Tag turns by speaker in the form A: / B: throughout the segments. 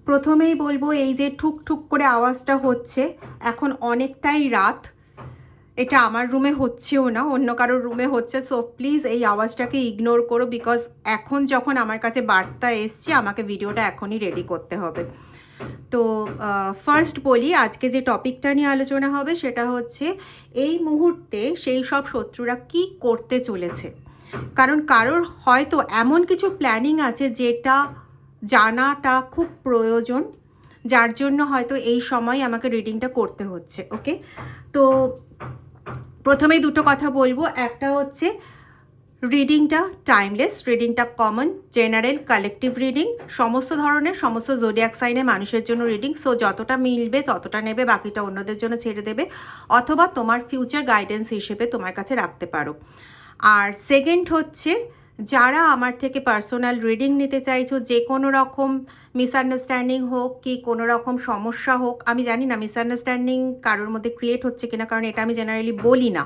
A: প্রথমেই বলবো এই যে ঠুক ঠুক করে আওয়াজটা হচ্ছে, এখন অনেকটাই রাত, এটা আমার রুমে হচ্ছেও না, অন্য কারোর রুমে হচ্ছে। সো প্লিজ এই আওয়াজটাকে ইগনোর করো, বিকজ এখন যখন আমার কাছে বার্তা এসছে আমাকে ভিডিওটা এখনই রেডি করতে হবে। তো ফার্স্ট বলি, আজকে যে টপিকটা নিয়ে আলোচনা হবে সেটা হচ্ছে এই মুহূর্তে সেই সব শত্রুরা কি করতে চলেছে। কারণ কারোর হয়তো এমন কিছু প্ল্যানিং আছে যেটা জানাটা খুব প্রয়োজন, যার জন্য হয়তো এই সময় আমাকে রিডিংটা করতে হচ্ছে। ওকে, তো প্রথমেই দুটো কথা বলবো। একটা হচ্ছে রিডিংটা টাইমলেস, রিডিংটা কমন, জেনারেল, কালেকটিভ রিডিং, সমস্ত ধরনের সমস্ত জোডিয়াক সাইনে মানুষের জন্য রিডিং। সো যতটা মিলবে ততটা নেবে, বাকিটা অন্যদের জন্য ছেড়ে দেবে, অথবা তোমার ফিউচার গাইডেন্স হিসেবে তোমার কাছে রাখতে পারো। আর সেকেন্ড হচ্ছে, যারা আমার থেকে পার্সোনাল রিডিং নিতে চাইছো, যে কোনো রকম মিসআন্ডারস্ট্যান্ডিং হোক কি কোনো রকম সমস্যা হোক, আমি জানি না মিসআন্ডারস্ট্যান্ডিং কারোর মধ্যে ক্রিয়েট হচ্ছে কিনা, কারণ এটা আমি জেনারেলি বলি না।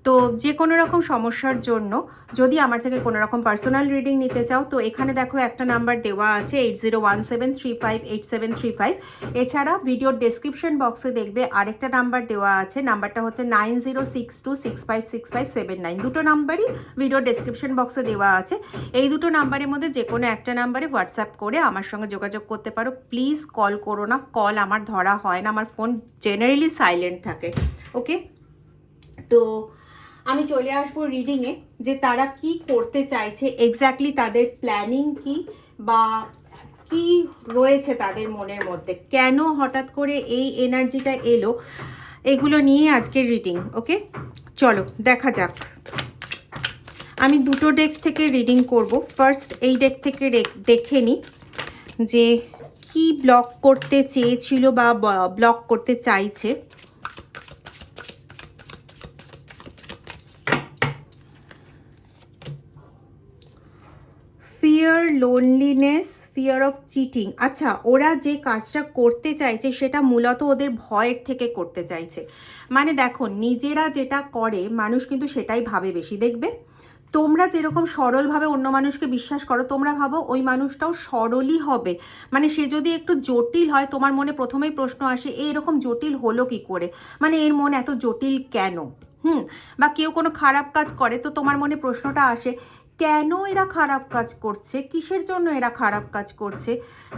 A: তো যে কোনো রকম সমস্যার জন্য যদি আমার থেকে কোনো রকম পার্সোনাল রিডিং নিতে চাও, তো এখানে দেখো একটা নাম্বার দেওয়া আছে 8017358735। এছাড়া ভিডিওর ডেসক্রিপশন বক্সে দেখবে আরেকটা নাম্বার দেওয়া আছে, নাম্বারটা হচ্ছে 9062656579। দুটো নাম্বারই ভিডিওর ডেসক্রিপশন বক্সে দেওয়া আছে। এই দুটো নাম্বারের মধ্যে যে কোনো একটা নাম্বারে হোয়াটসঅ্যাপ করে আমার সঙ্গে যোগাযোগ করতে পারো। প্লিজ কল করো না, কল আমার ধরা হয় না, আমার ফোন জেনারেলি সাইলেন্ট থাকে। ওকে, তো আমি চলে আসবো রিডিংয়ে, যে তারা কি করতে চাইছে, এক্স্যাক্টলি তাদের প্ল্যানিং কি বা কি রয়েছে তাদের মনের মধ্যে, কেন হঠাৎ করে এই এনার্জিটা এলো, এগুলো নিয়ে আজকের রিডিং। ওকে, চলো দেখা যাক। আমি দুটো ডেক থেকে রিডিং করব। ফার্স্ট এই ডেক থেকে দেখে নিই যে কি ব্লক করতে চেয়েছিল বা ব্লক করতে চাইছে। Fear, loneliness, fear of cheating. আচ্ছা, ওরা যে কাজটা করতে চাইছে সেটা মূলত ওদের ভয়ের থেকে করতে চাইছে। মানে দেখো, নিজেরা যেটা করে মানুষ কিন্তু সেটাই ভাবে বেশি। দেখবে তোমরা যেরকম সরলভাবে অন্য মানুষকে বিশ্বাস করো, তোমরা ভাবো ওই মানুষটাও সরলই হবে। মানে সে যদি একটু জটিল হয়, তোমার মনে প্রথমেই প্রশ্ন আসে এরকম জটিল হলো কি করে, মানে এর মন এত জটিল কেন। বা কেউ কোনো খারাপ কাজ করে তো তোমার মনে প্রশ্নটা আসে কেন এরা খারাপ কাজ করছে, কিসের জন্য এরা খারাপ কাজ করছে।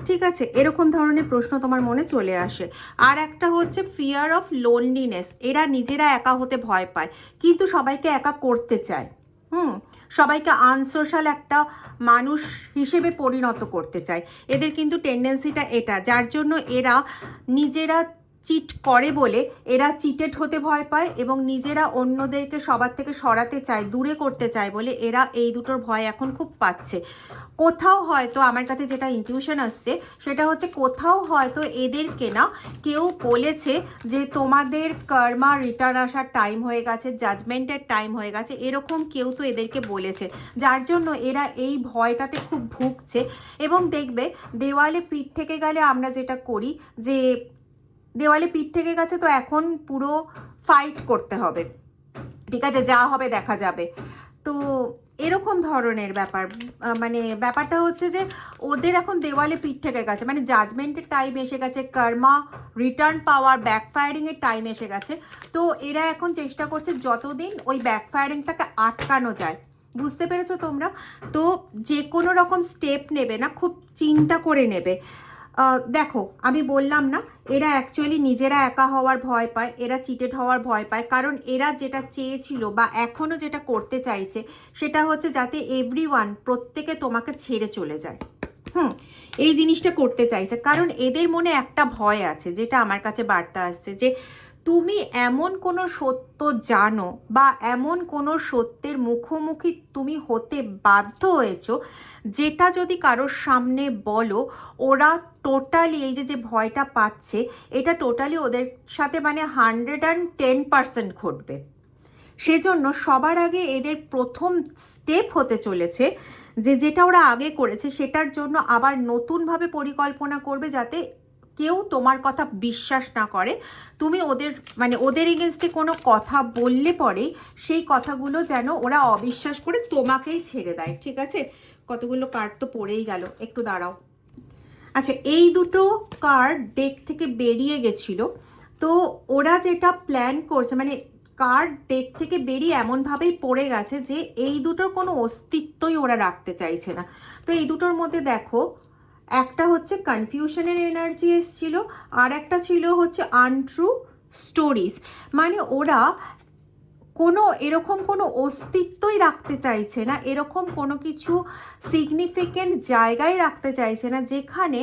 A: ঠিক আছে, এরকম ধরনের প্রশ্ন তোমার মনে চলে আসে। আর একটা হচ্ছে ফিয়ার অফ লোনলিনেস, এরা নিজেরা একা হতে ভয় পায় কিন্তু সবাইকে একা করতে চায়। সবাইকে আনসোশ্যাল একটা মানুষ হিসেবে পরিণত করতে চায়। এদের কিন্তু টেন্ডেন্সিটা এটা, যার জন্য এরা নিজেরা চিট করে বলে এরা চিটেড হতে ভয় পায়, এবং নিজেরা অন্যদেরকে সবার থেকে সরাতে চায়, দূরে করতে চায় বলে এরা এই দুটোর ভয় এখন খুব পাচ্ছে। কোথাও হয়তো আমার কাছে যেটা ইনটিউশন আসছে সেটা হচ্ছে, কোথাও হয়তো এদেরকে না কেউ বলেছে যে তোমাদের কর্মা রিটার্ন আসার টাইম হয়ে গেছে, জাজমেন্টের টাইম হয়ে গেছে, এরকম কেউ তো এদেরকে বলেছে, যার জন্য এরা এই ভয়টাতে খুব ভুগছে। এবং দেখবে দেওয়ালে পিঠ থেকে গেলে আমরা যেটা করি, যে দেওয়ালে পিঠ থেকে গেছে তো এখন পুরো ফাইট করতে হবে, ঠিক আছে, যা হবে দেখা যাবে। তো এরকম ধরনের ব্যাপার, মানে ব্যাপারটা হচ্ছে যে ওদের এখন দেওয়ালে পিঠ থেকে গেছে, মানে জাজমেন্টের টাইম এসে গেছে, কর্মা রিটার্ন পাওয়ার ব্যাকফায়ারিংয়ের টাইম এসে গেছে। তো এরা এখন চেষ্টা করছে যতদিন ওই ব্যাকফায়ারিংটাকে আটকানো যায়। বুঝতে পেরেছো তোমরা? তো যে কোনো রকম স্টেপ নেবে না, খুব চিন্তা করে নেবে। দেখো আমি বললাম না, এরা অ্যাকচুয়ালি নিজেরা একা হওয়ার ভয় পায়, এরা চিটেড হওয়ার ভয় পায়, কারণ এরা যেটা চেয়েছিল বা এখনও যেটা করতে চাইছে সেটা হচ্ছে যাতে এভরিওয়ান, প্রত্যেকে তোমাকে ছেড়ে চলে যায়। এই জিনিসটা করতে চাইছে, কারণ এদের মনে একটা ভয় আছে, যেটা আমার কাছে বার্তা আসছে, যে তুমি এমন কোনো সত্য জানো বা এমন কোনো সত্যের মুখোমুখি তুমি হতে বাধ্য হয়েছো, যেটা যদি কারোর সামনে বলো ওরা টোটালি, এই যে ভয়টা পাচ্ছে, এটা টোটালি ওদের সাথে মানে 110% ঘটবে। সেজন্য সবার আগে এদের প্রথম স্টেপ হতে চলেছে যে যেটা ওরা আগে করেছে সেটার জন্য আবার নতুনভাবে পরিকল্পনা করবে, যাতে কেউ তোমার কথা বিশ্বাস না করে। তুমি ওদের মানে ওদের এগেনস্টে কোনো কথা বললে পরেই সেই কথাগুলো যেন ওরা অবিশ্বাস করে তোমাকেই ছেড়ে দেয়। ঠিক আছে, কতগুলো কার্ড তো পড়েই গেল, একটু দাঁড়াও। আচ্ছা, এই দুটো কার্ড ডেক থেকে বেরিয়ে গেছিল। তো ওরা যেটা প্ল্যান করছে, মানে কার্ড ডেক থেকে বেরিয়ে এমনভাবেই পড়ে গেছে যে এই দুটোর কোনো অস্তিত্বই ওরা রাখতে চাইছে না। তো এই দুটোর মধ্যে দেখো, একটা হচ্ছে কনফিউশনের এনার্জি এসছিল, আর একটা ছিল হচ্ছে আনট্রু স্টোরিজ। মানে ওরা কোনো এরকম কোনো অস্তিত্বই রাখতে চাইছে না, এরকম কোনো কিছু সিগনিফিকেন্ট জায়গায় রাখতে চাইছে না যেখানে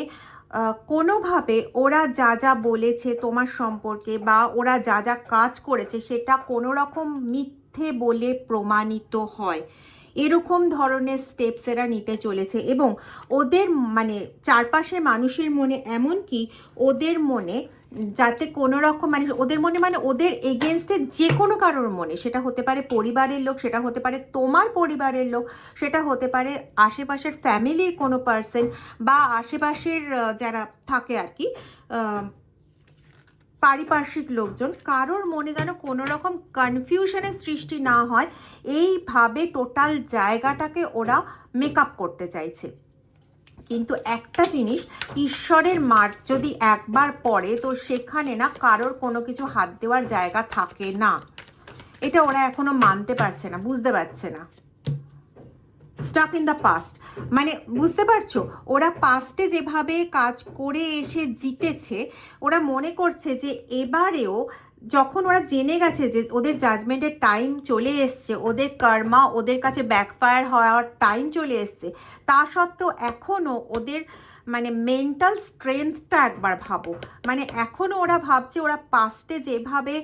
A: কোনোভাবে ওরা যা যা বলেছে তোমার সম্পর্কে বা ওরা যা যা কাজ করেছে সেটা কোনো রকম মিথ্যে বলে প্রমাণিত হয়। এরকম ধরনের স্টেপস এরা নিতে চলেছে এবং ওদের মানে চারপাশের মানুষের মনে, এমনকি ওদের মনে যাতে কোনো রকম মানে ওদের মনে মানে ওদের এগেনস্টে যে কোনো কারোর মনে, সেটা হতে পারে পরিবারের লোক, সেটা হতে পারে তোমার পরিবারের লোক, সেটা হতে পারে আশেপাশের ফ্যামিলির কোনো পার্সন বা আশেপাশের যারা থাকে আর কি পারিপার্শ্বিক লোকজন, কারোর মনে যেন কোনো রকম কনফিউশনের সৃষ্টি না হয়, এইভাবে টোটাল জায়গাটাকে ওরা মেকআপ করতে চাইছে। কিন্তু একটা জিনিস, ঈশ্বরের মার যদি একবার পড়ে তো সেখানে না কারোর কোনো কিছু হাত দেওয়ার জায়গা থাকে না। এটা ওরা এখনো মানতে পারছে না, বুঝতে পারছে না। স্টাক ইন দ্য পাস্ট, মানে বুঝতে পারছো, ওরা পাস্টে যেভাবে কাজ করে এসে জিতেছে, ওরা মনে করছে যে এবারেও যখন ওরা জেনে গেছে যে ওদের জাজমেন্টের টাইম চলে এসছে, ওদের কর্মা ওদের কাছে ব্যাকফায়ার হওয়ার টাইম চলে এসছে, তা সত্ত্বেও এখনও ওদের মানে মেন্টাল স্ট্রেংথটা একবার ভাবো। মানে এখনও ওরা ভাবছে ওরা পাস্টে যেভাবে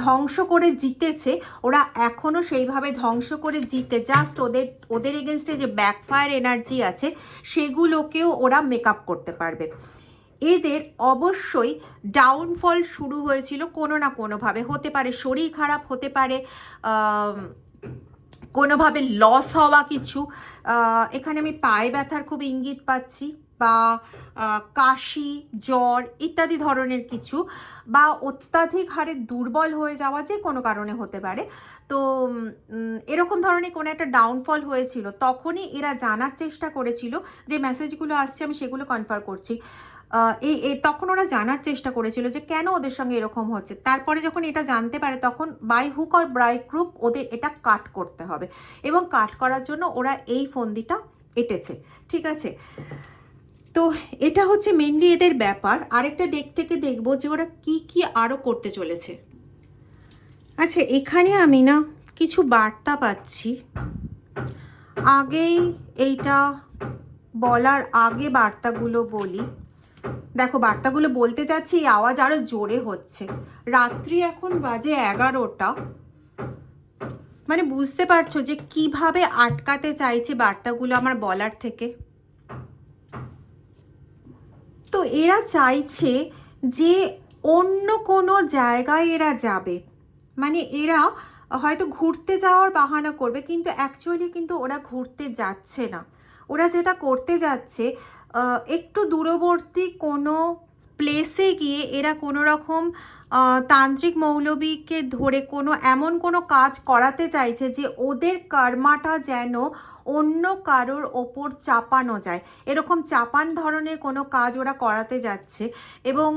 A: ধ্বংস করে জিতেছে, ওরা এখনও সেইভাবে ধ্বংস করে জিতে জাস্ট ওদের এগেনস্টে যে ব্যাকফায়ার এনার্জি আছে সেগুলোকেও ওরা মেকআপ করতে পারবে। এদের অবশ্যই ডাউনফল শুরু হয়েছিল কোনো না কোনোভাবে, হতে পারে শরীর খারাপ, হতে পারে কোনোভাবে লস হওয়া কিছু। এখানে আমি পায়ে ব্যথার খুব ইঙ্গিত পাচ্ছি, বা কাশি, জ্বর ইত্যাদি ধরনের কিছু, বা অত্যাধিক হারে দুর্বল হয়ে যাওয়া, যে কোনো কারণে হতে পারে। তো এরকম ধরনের কোনো একটা ডাউনফল হয়েছিল, তখনই এরা জানার চেষ্টা করেছিল, যে মেসেজগুলো আসছে আমি সেগুলো কনফার্ম করছি, তখন ওরা জানার চেষ্টা করেছিল যে কেন ওদের সঙ্গে এরকম হচ্ছে। তারপরে যখন এটা জানতে পারে তখন by hook or by crook ওদের এটা কাট করতে হবে, এবং কাট করার জন্য ওরা এই ফন্দিটা এঁটেছে। ঠিক আছে, তো এটা হচ্ছে মেনলি এদের ব্যাপার। আরেকটা ডেক থেকে দেখবো যে ওরা কি কি আরও করতে চলেছে। আচ্ছা, এখানে আমি না কিছু বার্তা পাচ্ছি, আগেই এইটা বলার আগে বার্তাগুলো বলি। দেখো, বার্তাগুলো বলতে যাচ্ছি, এই আওয়াজ আরো জোরে হচ্ছে। রাত্রি এখন বাজে 11টা, মানে বুঝতে পারছো যে কিভাবে আটকাতে চাইছে বার্তাগুলো আমার বলার থেকে। তো এরা চাইছে যে অন্য কোনো জায়গায় এরা যাবে, মানে এরা হয়তো ঘুরতে যাওয়ার বাহানা করবে, কিন্তু অ্যাকচুয়ালি কিন্তু ওরা ঘুরতে যাচ্ছে না। ওরা যেটা করতে যাচ্ছে, একটু দূরবর্তী কোনো প্লেসে গিয়ে এরা কোনো রকম তান্ত্রিক মৌলবীকে ধরে এমন কোনো কাজ করাতে চাইছে যে ওদের কর্মাটা যেন অন্য কারোর ওপর চাপানো যায়, এরকম চাপান ধরনের কোনো কাজ ওরা করাতে যাচ্ছে। এবং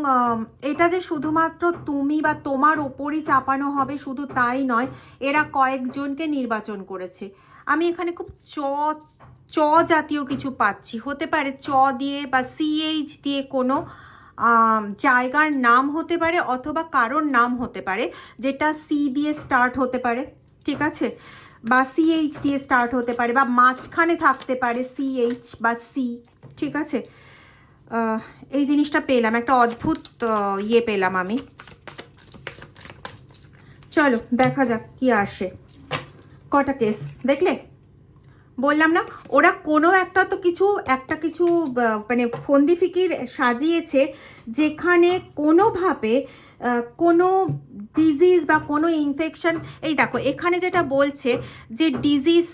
A: এটা যে শুধুমাত্র তুমি বা তোমার ওপরই চাপানো হবে শুধু তাই নয়, এরা কয়েকজনকে নির্বাচন করেছে। আমি এখানে খুব চ জাতীয় কিছু পাচ্ছি, হতে পারে চ দিয়ে বা সিএইচ দিয়ে কোনো জায়গার নাম হতে পারে, অথবা কারোর নাম হতে পারে যেটা সি দিয়ে স্টার্ট হতে পারে। ঠিক আছে, বা সিএইচ দিয়ে স্টার্ট হতে পারে, বা মাঝখানে থাকতে পারে সিএইচ বা সি। ঠিক আছে, এই জিনিসটা পেলাম, একটা অদ্ভুত ইয়ে পেলাম আমি। চলো দেখা যাক কি আসে। কটা কেস দেখলে, বললাম না ওরা কোনো একটা কিছু মানে ফন্দি ফিকির সাজিয়েছে, যেখানে কোনোভাবে কোনো ডিজিজ বা কোনো ইনফেকশন, এই দেখো এখানে যেটা বলছে যে ডিজিজ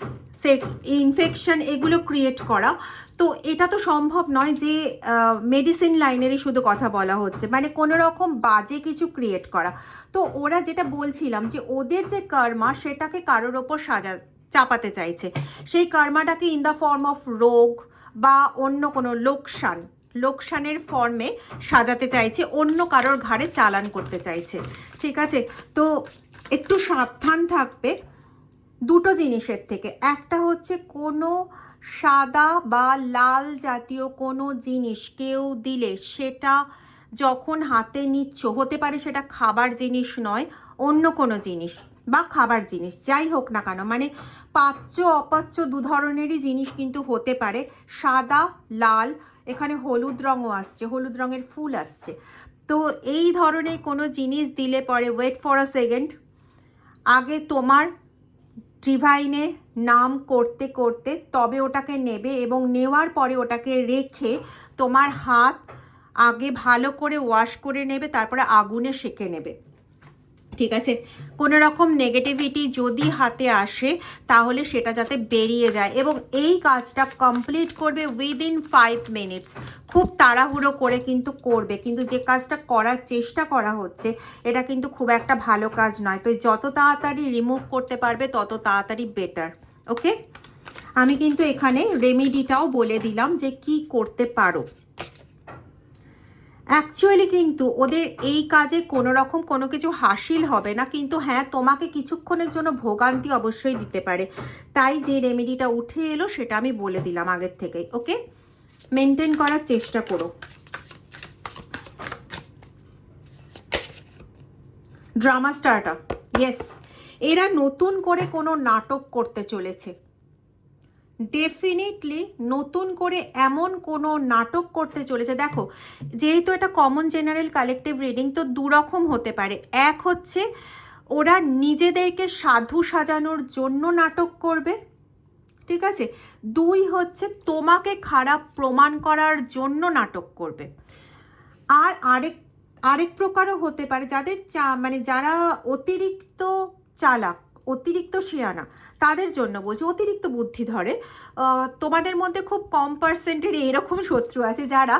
A: ইনফেকশন এগুলো ক্রিয়েট করা, তো এটা তো সম্ভব নয় যে মেডিসিন লাইনেরই শুধু কথা বলা হচ্ছে, মানে কোনো রকম বাজে কিছু ক্রিয়েট করা। তো ওরা যেটা বলছিলাম যে ওদের যে কর্মা সেটাকে কারোর ওপর চাপাতে চাইছে, সেই কর্মাটাকে ইন দ্য ফর্ম অফ রোগ বা অন্য কোনো লোকসানের ফর্মে সাজাতে চাইছে, অন্য কারোর ঘাড়ে চালান করতে চাইছে। ঠিক আছে, তো একটু সাবধান থাকবে দুটো জিনিসের থেকে। একটা হচ্ছে কোনো সাদা বা লাল জাতীয় কোনো জিনিস কেউ দিলে সেটা যখন হাতে নিচ্ছ, হতে পারে সেটা খাবার জিনিস নয়, অন্য কোনো জিনিস বা খাবার জিনিস যাই হোক না কেন, মানে পাচ্য অপাচ্য দু ধরনেরই জিনিস কিন্তু হতে পারে। সাদা, লাল, এখানে হলুদ রঙও আসছে, হলুদ রঙের ফুল আসছে। তো এই ধরনের কোনো জিনিস দিলে পরে ওয়েট ফর আ সেকেন্ড, আগে তোমার ডিভাইনের নাম করতে করতে তবে ওটাকে নেবে, এবং নেওয়ার পরে ওটাকে রেখে তোমার হাত আগে ভালো করে ওয়াশ করে নেবে, তারপরে আগুনে সেঁকে নেবে। ঠিক আছে, কোনো রকম নেগেটিভিটি যদি হাতে আসে তাহলে সেটা যাতে বেরিয়ে যায়, এবং এই কাজটা কমপ্লিট করবে উইদিন 5 মিনিটস। খুব তাড়াহুড়ো করে কিন্তু করবে, কিন্তু যে কাজটা করার চেষ্টা করা হচ্ছে এটা কিন্তু খুব একটা ভালো কাজ নয়। তো যত তাড়াতাড়ি রিমুভ করতে পারবে তত তাড়াতাড়ি বেটার। ওকে, আমি কিন্তু এখানে রেমেডিটাও বলে দিলাম যে কি করতে পারো। অ্যাকচুয়ালি কিন্তু ওদের এই কাজে কোনো রকম কোনো কিছু হাসিল হবে না, কিন্তু হ্যাঁ তোমাকে কিছুক্ষণের জন্য ভোগান্তি অবশ্যই দিতে পারে। তাই যে রেমেডিটা উঠে এলো সেটা আমি বলে দিলাম আগের থেকেই। ওকে, মেনটেন করার চেষ্টা করো। ড্রামা স্টার্টার, ইয়েস, এরা নতুন করে কোনো নাটক করতে চলেছে। ডেফিনেটলি নতুন করে এমন কোনো নাটক করতে চলেছে। দেখো, যেহেতু এটা কমন জেনারেল কালেকটিভ রিডিং, তো দুরকম হতে পারে। এক হচ্ছে ওরা নিজেদেরকে সাধু সাজানোর জন্য নাটক করবে, ঠিক আছে। দুই হচ্ছে তোমাকে খারাপ প্রমাণ করার জন্য নাটক করবে। আর আরেক প্রকারও হতে পারে যাদের মানে যারা অতিরিক্ত চালাক, অতিরিক্ত শিয়ানা, তাদের জন্য বলছি, অতিরিক্ত বুদ্ধি ধরে। তোমাদের মধ্যে খুব কম পার্সেন্টের এরকম শত্রু আছে যারা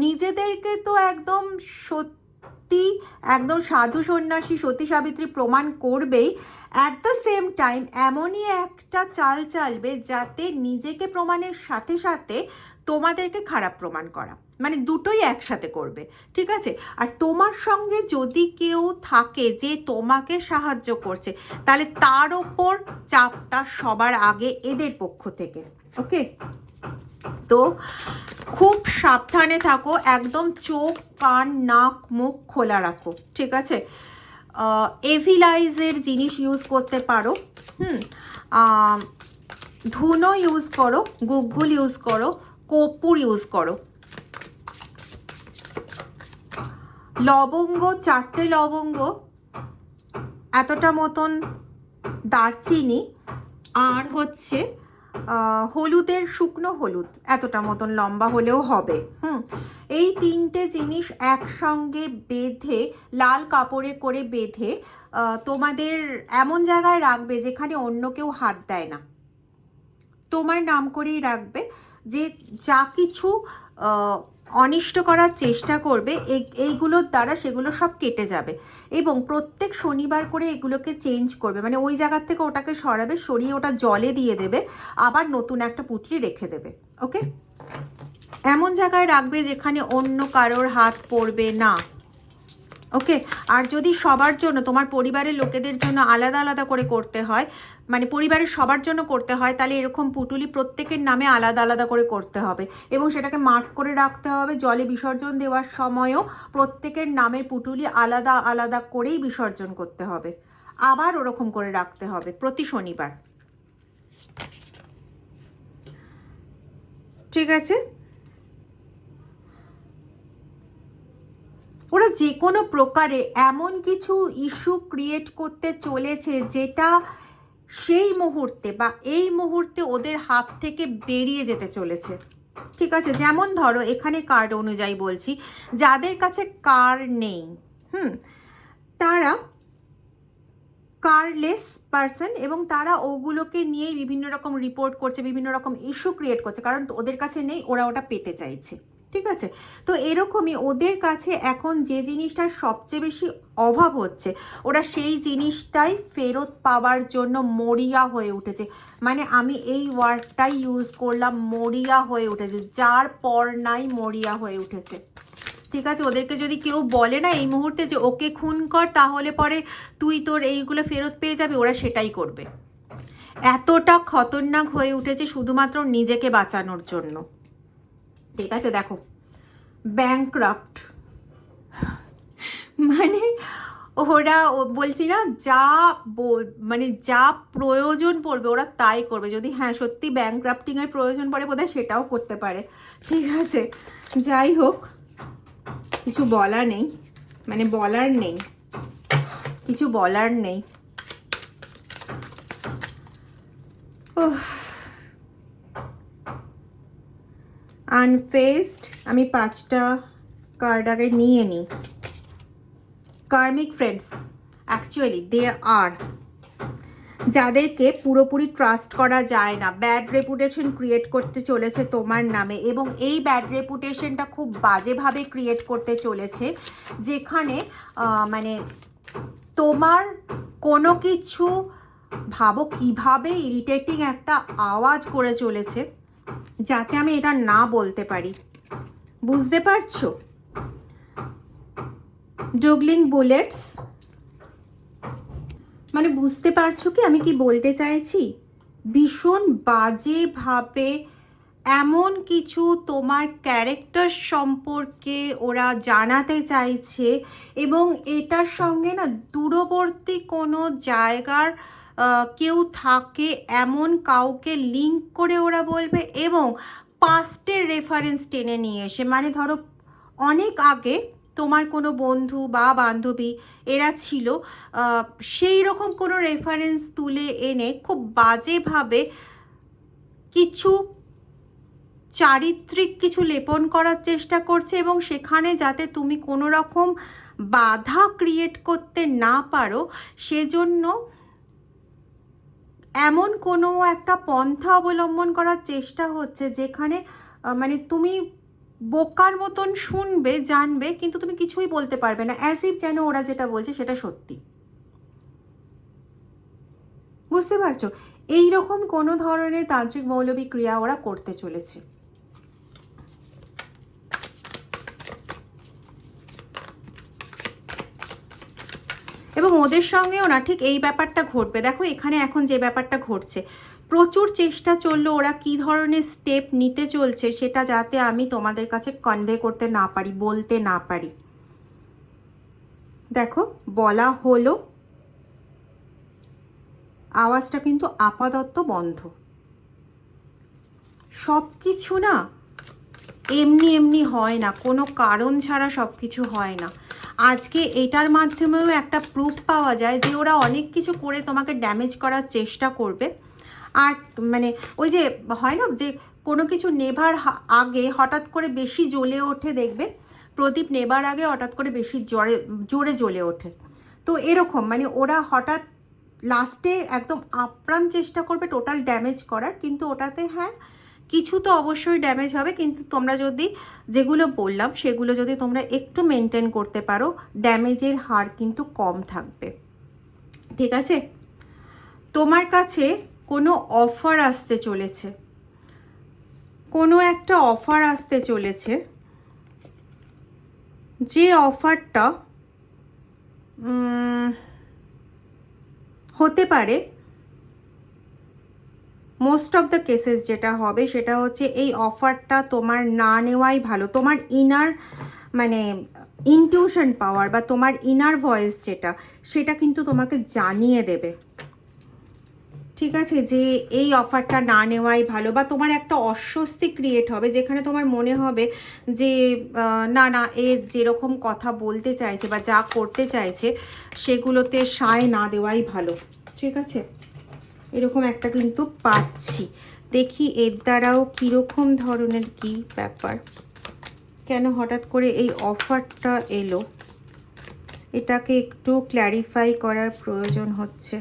A: নিজেদেরকে তো একদম সত্যি একদম সাধু সন্ন্যাসী সতী সাবিত্রী প্রমাণ করবেই, অ্যাট দ্য সেম টাইম এমনই একটা চাল চালবে যাতে নিজেকে প্রমাণের সাথে সাথে তোমাদেরকে খারাপ প্রমাণ করা, মানে দুটোই একসাথে করবে। ঠিক আছে, আর তোমার সঙ্গে যদি কেউ থাকে যে তোমাকে সাহায্য করছে, তাহলে তার ওপর চাপটা সবার আগে এদের পক্ষ থেকে। ওকে, তো খুব সাবধানে থাকো, একদম চোখ কান নাক মুখ খোলা রাখো। ঠিক আছে, এভিলাইজের জিনিস ইউজ করতে পারো, ধুনো ইউজ করো, গুগল ইউজ করো, কর্পূর ইউজ করো, লবঙ্গ 4টে লবঙ্গ, এতটা মতন দারচিনি, আর হচ্ছে হলুদের শুকনো হলুদ এতটা মতন লম্বা হলেও হবে। এই 3টে জিনিস একসঙ্গে বেঁধে লাল কাপড়ে করে বেঁধে তোমাদের এমন জায়গায় রাখবে যেখানে অন্য কেউ হাত দেয় না, তোমার নাম করেই রাখবে। যে যা কিছু অনিষ্ট করার চেষ্টা করবে এইগুলোর দ্বারা সেগুলো সব কেটে যাবে, এবং প্রত্যেক শনিবার করে এগুলোকে চেঞ্জ করবে, মানে ওই জায়গার থেকে ওটাকে সরাবে, সরিয়ে ওটা জলে দিয়ে দেবে, আবার নতুন একটা পুঁটলি রেখে দেবে। ওকে, এমন জায়গায় রাখবে যেখানে অন্য কারোর হাত পড়বে না। ওকে, আর যদি সবার জন্য তোমার পরিবারের লোকেদের জন্য আলাদা আলাদা করে করতে হয়, মানে পরিবারের সবার জন্য করতে হয়, তাহলে এরকম পুটুলি প্রত্যেকের নামে আলাদা আলাদা করে করতে হবে, এবং সেটাকে মার্ক করে রাখতে হবে। জলে বিসর্জন দেওয়ার সময়ও প্রত্যেকের নামের পুটুলি আলাদা আলাদা করেই বিসর্জন করতে হবে, আবার ওরকম করে রাখতে হবে প্রতি শনিবার। ঠিক আছে, ওরা যে কোনো প্রকারে এমন কিছু ইস্যু ক্রিয়েট করতে চলেছে যেটা সেই মুহূর্তে বা এই মুহূর্তে ওদের হাত থেকে বেরিয়ে যেতে চলেছে। ঠিক আছে, যেমন ধরো এখানে কার্ড অনুযায়ী বলছি, যাদের কাছে কার নেই, তারা কারলেস পারসন, এবং তারা ওগুলোকে নিয়েই বিভিন্ন রকম রিপোর্ট করছে, বিভিন্ন রকম ইস্যু ক্রিয়েট করছে, কারণ ওদের কাছে নেই, ওরা ওটা পেতে চাইছে। ঠিক আছে? তো এরকমই ওদের কাছে এখন যে জিনিসটার সবচেয়ে বেশি অভাব হচ্ছে, ওরা সেই জিনিসটাই ফেরত পাওয়ার জন্য মরিয়া হয়ে উঠেছে। মানে আমি এই ওয়ার্ডটাই ইউজ করলাম, মরিয়া হয়ে উঠেছে, যার পর নাই মরিয়া হয়ে উঠেছে। ঠিক আছে, ওদেরকে যদি কেউ বলে না এই মুহূর্তে যে ওকে খুন কর তাহলে পরে তুই তোর এইগুলো ফেরত পেয়ে যাবে, ওরা সেটাই করবে। এতটা খতরনাক হয়ে উঠেছে শুধুমাত্র নিজেকে বাঁচানোর জন্য। ঠিক আছে, দেখো ব্যাংক্রাফট, মানে ওরা বলছি না যা মানে যা প্রয়োজন পড়বে ওরা তাই করবে। যদি হ্যাঁ সত্যি ব্যাংক্রাফটিংয়ের প্রয়োজন পড়ে বোধহয় সেটাও করতে পারে। ঠিক আছে, যাই হোক, কিছু বলার নেই, মানে বলার নেই, কিছু বলার নেই। আনফেসড, আমি 5টা কার্ড আগে নিয়ে নিই। কার্মিক ফ্রেন্ডস, অ্যাকচুয়ালি দে আর, যাদেরকে পুরোপুরি ট্রাস্ট করা যায় না, ব্যাড রেপুটেশন ক্রিয়েট করতে চলেছে তোমার নামে, এবং এই ব্যাড রেপুটেশনটা খুব বাজেভাবে ক্রিয়েট করতে চলেছে, যেখানে মানে তোমার কোনো কিছু, ভাবো কিভাবে ইরিটেটিং একটা আওয়াজ করে চলেছে যাতে আমি এটা না বলতে পারি, বুঝতে পারছো? জুগলিং বুলেটস, মানে বুঝতে পারছো কি আমি কি বলতে চাইছি? ভীষণ বাজেভাবে এমন কিছু তোমার ক্যারেক্টার সম্পর্কে ওরা জানাতে চাইছে, এবং এটার সঙ্গে না দূরবর্তী কোনো জায়গার কেউ থাকে এমন কাউকে লিঙ্ক করে ওরা বলবে, এবং পাস্টের রেফারেন্স টেনে নিয়ে এসে, মানে ধরো অনেক আগে তোমার কোনো বন্ধু বা বান্ধবী এরা ছিল, সেই রকম কোনো রেফারেন্স তুলে এনে খুব বাজেভাবে কিছু চারিত্রিক কিছু লেপন করার চেষ্টা করছে, এবং সেখানে যাতে তুমি কোনো রকম বাধা ক্রিয়েট করতে না পারো সেজন্য এমন কোনো একটা পন্থা অবলম্বন করার চেষ্টা হচ্ছে যেখানে মানে তুমি বোকার মতন শুনবে, জানবে, কিন্তু তুমি কিছুই বলতে পারবে না, অ্যাজ ইফ যেন ওরা যেটা বলছে সেটা সত্যি। বুঝতে পারছো? এই রকম কোনো ধরনের তান্ত্রিক মৌলবী ক্রিয়া ওরা করতে চলেছে। এবং ওদের সঙ্গেও না ঠিক এই ব্যাপারটা ঘটবে। দেখো এখানে এখন যে ব্যাপারটা ঘটছে, প্রচুর চেষ্টা চললো ওরা কি ধরনের স্টেপ নিতে চলছে সেটা যাতে আমি তোমাদের কাছে কনভে করতে না পারি, বলতে না পারি। দেখো বলা হলো, আওয়াজটা কিন্তু আপাতত বন্ধ। সব কিছু না এমনি এমনি হয় না, কোনো কারণ ছাড়া সব কিছু হয় না। আজকে এটার মাধ্যমেও একটা প্রুফ পাওয়া যায় যে ওরা অনেক কিছু করে তোমাকে ড্যামেজ করার চেষ্টা করবে। আর মানে ওই যে হয় না যে কোনো কিছু নেভার আগে হঠাৎ করে বেশি জ্বলে ওঠে, দেখবে প্রদীপ নেবার আগে হঠাৎ করে বেশি জোরে জ্বলে ওঠে। তো এরকম মানে ওরা হঠাৎ লাস্টে একদম আপ্রাণ চেষ্টা করবে টোটাল ড্যামেজ করার, কিন্তু ওটাতে হ্যাঁ কিছু তো অবশ্যই ড্যামেজ হবে, কিন্তু তোমরা যদি যেগুলো বললাম সেগুলো যদি তোমরা একটু মেনটেন করতে পারো ড্যামেজের হার কিন্তু কম থাকবে। ঠিক আছে, তোমার কাছে কোনো অফার আসতে চলেছে, কোনো একটা অফার আসতে চলেছে, যে অফারটা হতে পারে, মোস্ট অফ দ্য কেসেস যেটা হবে সেটা হচ্ছে এই অফারটা তোমার না নেওয়াই ভালো। তোমার ইনার মানে ইনটিউশন পাওয়ার বা তোমার ইনার ভয়েস যেটা, সেটা কিন্তু তোমাকে জানিয়ে দেবে, ঠিক আছে, যে এই অফারটা না নেওয়াই ভালো। বা তোমার একটা অস্বস্তি ক্রিয়েট হবে যেখানে তোমার মনে হবে যে না না এর যেরকম কথা বলতে চাইছে বা যা করতে চাইছে সেগুলোতে সায় না দেওয়াই ভালো। ঠিক আছে, এরকম একটা কিন্তু পাচ্ছি। দেখি এর দ্বারাও কীরকম ধরনের কি ব্যাপার, কেন হঠাৎ করে এই অফারটা এলো, এটাকে একটু ক্ল্যারিফাই করার প্রয়োজন হচ্ছে।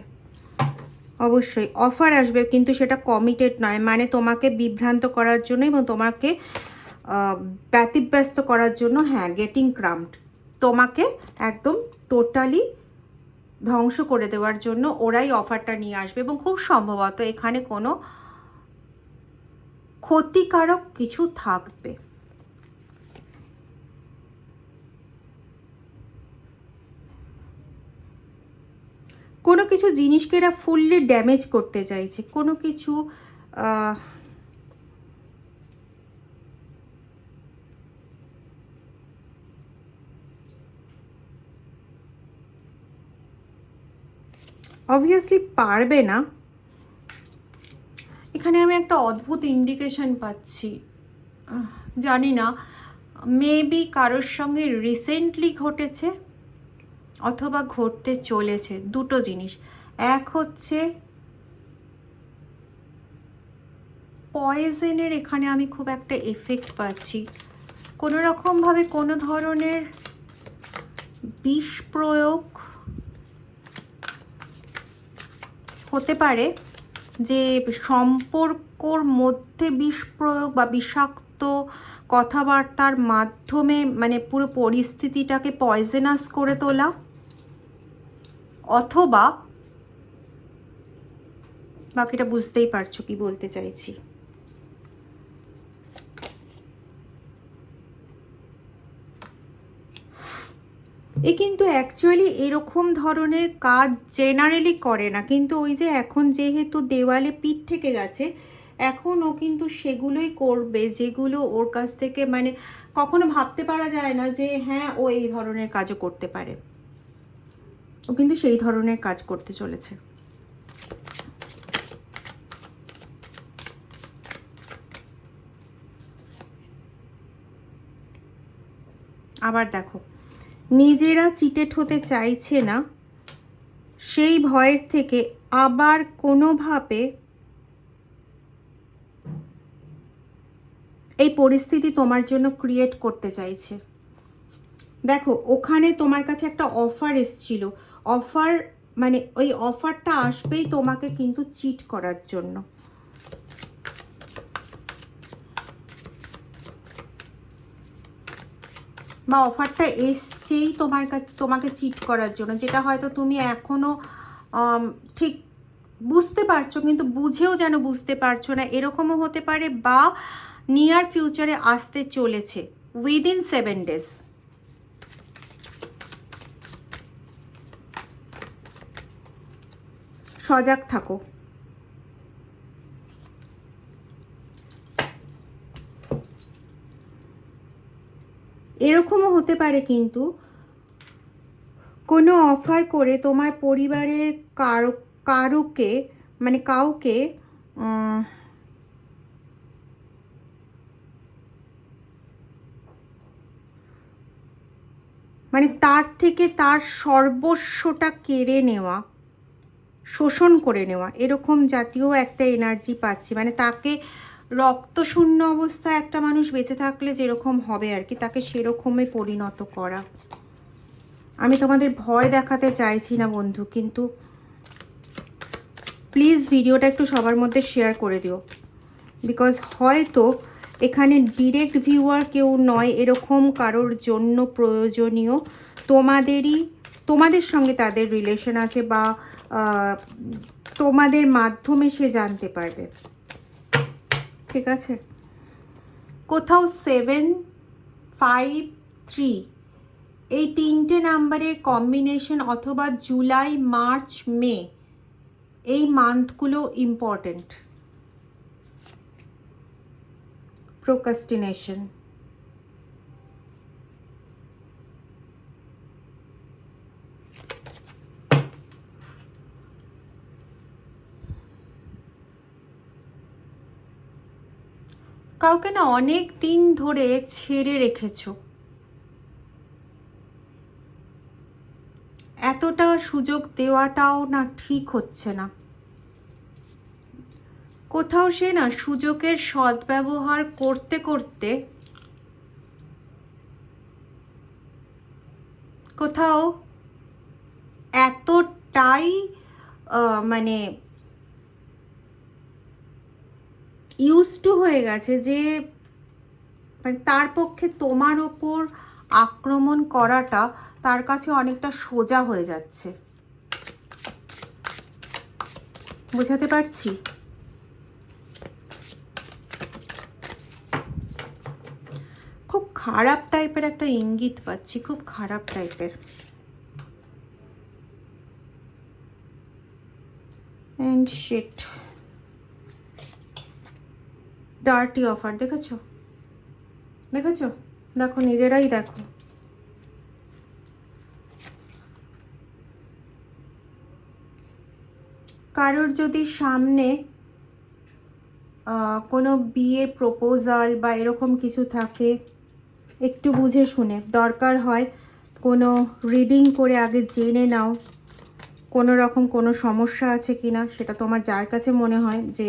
A: অবশ্যই অফার আসবে, কিন্তু সেটা কমিটেড নয়, মানে তোমাকে বিভ্রান্ত করার জন্য এবং তোমাকে ব্যতিব্যস্ত করার জন্য, হ্যাঁ, গেটিং ক্রাম্পড, তোমাকে একদম টোটালি ধ্বংস করে দেওয়ার জন্য ওরাই অফারটা নিয়ে আসবে। এবং খুব সম্ভবত এখানে কোনো ক্ষতিকারক কিছু থাকবে। কোনো কিছু জিনিসকে এরা ফুললি ড্যামেজ করতে চাইছে, কোনো কিছু অবভিয়াসলি পারবে না। এখানে আমি একটা অদ্ভুত ইন্ডিকেশন পাচ্ছি, জানি না, মেবি কারোর সঙ্গে রিসেন্টলি ঘটেছে অথবা ঘটতে চলেছে। দুটো জিনিস, এক হচ্ছে পয়জেনের এখানে আমি খুব একটা এফেক্ট পাচ্ছি, কোনো রকমভাবে কোনো ধরনের বিষ প্রয়োগ হতে পারে, যে সম্পর্কর মধ্যে বিষ প্রয়োগ বা বিষাক্ত কথাবার্তার মাধ্যমে মানে পুরো পরিস্থিতিটাকে পয়জেনাস করে তোলা, অথবা বাকিটা বুঝতেই পারছো কি বলতে চাইছি। এ কিন্তু অ্যাকচুয়ালি এরকম ধরনের কাজ জেনারেলি করে না, কিন্তু ওই যে এখন যেহেতু দেওয়ালে পিঠ থেকে গেছে, এখন ও কিন্তু সেগুলোই করবে যেগুলো ওর কাছ থেকে মানে কখনো ভাবতে পারা যায় না যে হ্যাঁ ও এই ধরনের কাজও করতে পারে। ও কিন্তু সেই ধরনের কাজ করতে চলেছে। আবার দেখো, নিজেরা চিটেট হতে চাইছে না, সেই ভয়ের থেকে আবার কোনোভাবে এই পরিস্থিতি তোমার জন্য ক্রিয়েট করতে চাইছে। দেখো ওখানে তোমার কাছে একটা অফার এসছিল, অফার মানে ওই অফারটা আসবেই তোমাকে কিন্তু চিট করার জন্য। বা অফারটা এসছেই তোমার কাছে তোমাকে চিট করার জন্য, যেটা হয়তো তুমি এখনও ঠিক বুঝতে পারছো, কিন্তু বুঝেও যেন বুঝতে পারছো না, এরকমও হতে পারে। বা নিয়ার ফিউচারে আসতে চলেছে, উইদিন 7 days। সজাগ থাকো। এরকমও হতে পারে কিন্তু কোনো অফার করে তোমার পরিবারের কাউকে মানে তার থেকে তার সর্বস্বটা কেড়ে নেওয়া, শোষণ করে নেওয়া, এরকম জাতীয় একটা এনার্জি পাচ্ছি। মানে তাকে রক্তশূন্য অবস্থায় একটা মানুষ বেঁচে থাকলে যেরকম হবে আর কি, তাকে সেরকমই পরিণত করা। আমি তোমাদের ভয় দেখাতে চাইছি না বন্ধু, কিন্তু প্লিজ ভিডিওটা একটু সবার মধ্যে শেয়ার করে দিও, বিকজ হয়তো এখানে ডিরেক্ট ভিউয়ার কেউ নয়, এরকম কারোর জন্য প্রয়োজনীয়, তোমাদের সঙ্গে তাদের রিলেশন আছে, বা তোমাদের মাধ্যমে সে জানতে পারবে। ঠিক আছে, কোথাও 7, 5, 3 এই 3টে নাম্বারের কম্বিনেশন, অথবা জুলাই, মার্চ, মে, এই মান্থগুলো ইম্পর্টেন্ট। প্রোক্রাস্টিনেশন, কাউকে না অনেক দিন ধরে ছেড়ে রেখেছো, এতটা সুযোগ দেওয়াটাও না ঠিক হচ্ছে না। কোথাও সে না সুযোগের সদ্ব্যবহার করতে করতে কোথাও এতটাই মানে ইউজ টু হয়ে গেছে যে মানে তার পক্ষে তোমার ওপর আক্রমণ করাটা তার কাছে অনেকটা সোজা হয়ে যাচ্ছে, বোঝাতে পারছি? খুব খারাপ টাইপের একটা ইঙ্গিত পাচ্ছি, খুব খারাপ টাইপের। এন্ড শিট, ডার্টি অফার, দেখেছো? দেখেছো? দেখো, নিজেরাই দেখো। কারোর যদি সামনে কোনো বিয়ের প্রপোজাল বা এরকম কিছু থাকে, একটু বুঝে শুনে, দরকার হয় কোনো রিডিং করে আগে জেনে নাও কোনো রকম কোনো সমস্যা আছে কি না, সেটা তোমার যার কাছে মনে হয় যে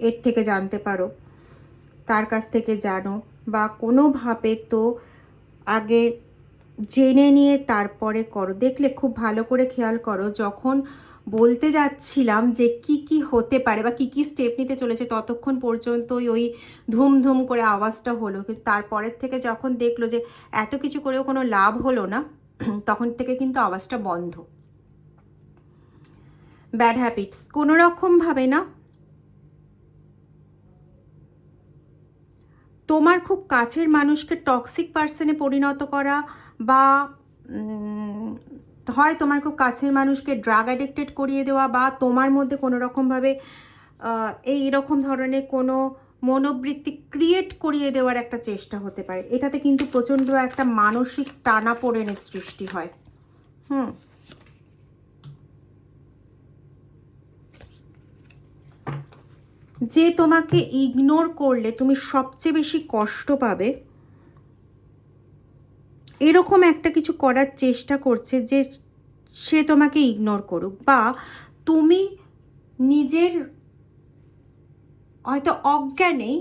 A: এর থেকে জানতে পারো তার কাছ থেকে জানো, বা কোনোভাবে তো আগে জেনে নিয়ে তারপরে করো। দেখলে খুব ভালো করে খেয়াল করো, যখন বলতে যাচ্ছিলাম যে কি কি হতে পারে বা কি কি স্টেপ নিতে চলেছে, ততক্ষণ পর্যন্তই ওই ধুম ধুম করে আওয়াজটা হলো, কিন্তু তারপরের থেকে যখন দেখলো যে এত কিছু করেও কোনো লাভ হলো না, তখন থেকে কিন্তু আওয়াজটা বন্ধ। ব্যাড হ্যাবিটস কোনো রকমভাবে না, তোমার খুব কাছের মানুষকে টক্সিক পার্সনে পরিণত করা, বা হয় তোমার খুব কাছের মানুষকে ড্রাগ অ্যাডিক্টেড করিয়ে দেওয়া, বা তোমার মধ্যে কোনো রকমভাবে এইরকম ধরনের কোনো মনোবৃত্তি ক্রিয়েট করিয়ে দেওয়ার একটা চেষ্টা হতে পারে। এটাতে কিন্তু প্রচণ্ড একটা মানসিক টানাপোড়েনের সৃষ্টি হয়। যে তোমাকে ইগনোর করলে তুমি সবচেয়ে বেশি কষ্ট পাবে, এরকম একটা কিছু করার চেষ্টা করছে যে সে তোমাকে ইগনোর করুক, বা তুমি নিজের হয়তো অজ্ঞানেই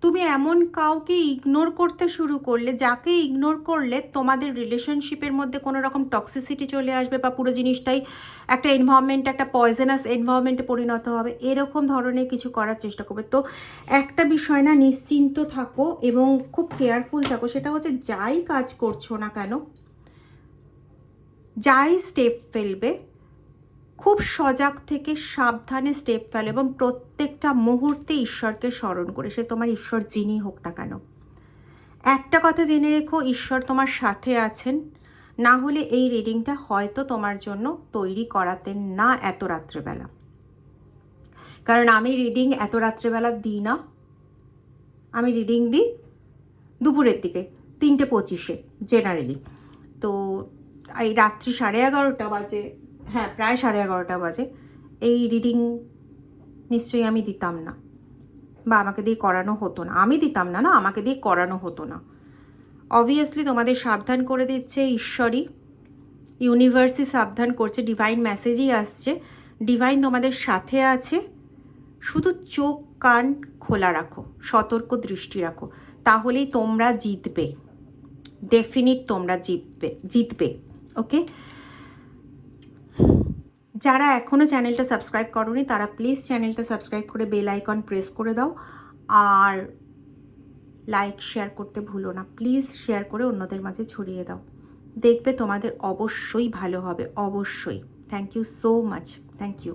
A: তুমি এমন কাউকে ইগনোর করতে শুরু করলে, যাকে ইগনোর করলে তোমাদের রিলেশনশিপের মধ্যে কোনো রকম টক্সিসিটি চলে আসবে, বা পুরো জিনিসটাই একটা এনভায়রনমেন্ট, একটা পয়জনাস এনভায়রনমেন্টে পরিণত হবে, এরকম ধরনের কিছু করার চেষ্টা করবে। তো একটা বিষয় না, নিশ্চিন্ত থাকো এবং খুব কেয়ারফুল থাকো, সেটা হচ্ছে যাই কাজ করছো না কেন, যাই স্টেপ ফেলবে, খুব সজাগ থেকে সাবধানে স্টেপ ফেলো, এবং প্রত্যেকটা মুহূর্তে ঈশ্বরকে স্মরণ করে, সে তোমার ঈশ্বর যিনি হোক না কেন। একটা কথা জেনে রেখো, ঈশ্বর তোমার সাথে আছেন, না হলে এই রিডিংটা হয়তো তোমার জন্য তৈরি করাতেন না এত রাত্রেবেলা। কারণ আমি রিডিং এত রাত্রেবেলা দিই না, আমি রিডিং দিই দুপুরের দিকে 3:25 জেনারেলি। তো এই রাত্রি 11:30 বাজে, হ্যাঁ প্রায় 11:30 বাজে, এই রিডিং নিশ্চয়ই আমি দিতাম না, বা আমাকে দিয়ে করানো হতো না। আমি দিতাম না, আমাকে দিয়ে করানো হতো না। অবভিয়াসলি তোমাদের সাবধান করে দিচ্ছে ঈশ্বরই, ইউনিভার্সই সাবধান করছে, ডিভাইন মেসেজই আসছে, ডিভাইন তোমাদের সাথে আছে। শুধু চোখ কান খোলা রাখো, সতর্ক দৃষ্টি রাখো, তাহলেই তোমরা জিতবে, ডেফিনিট তোমরা জিতবে। ওকে, যারা এখনও চ্যানেলটা সাবস্ক্রাইব করোনি তারা প্লিজ চ্যানেলটা সাবস্ক্রাইব করে বেল আইকন প্রেস করে দাও, আর লাইক শেয়ার করতে ভুলো না, প্লিজ শেয়ার করে অন্যদের মাঝে ছড়িয়ে দাও, দেখবে তোমাদের অবশ্যই ভালো হবে, অবশ্যই। Thank you so much, thank you.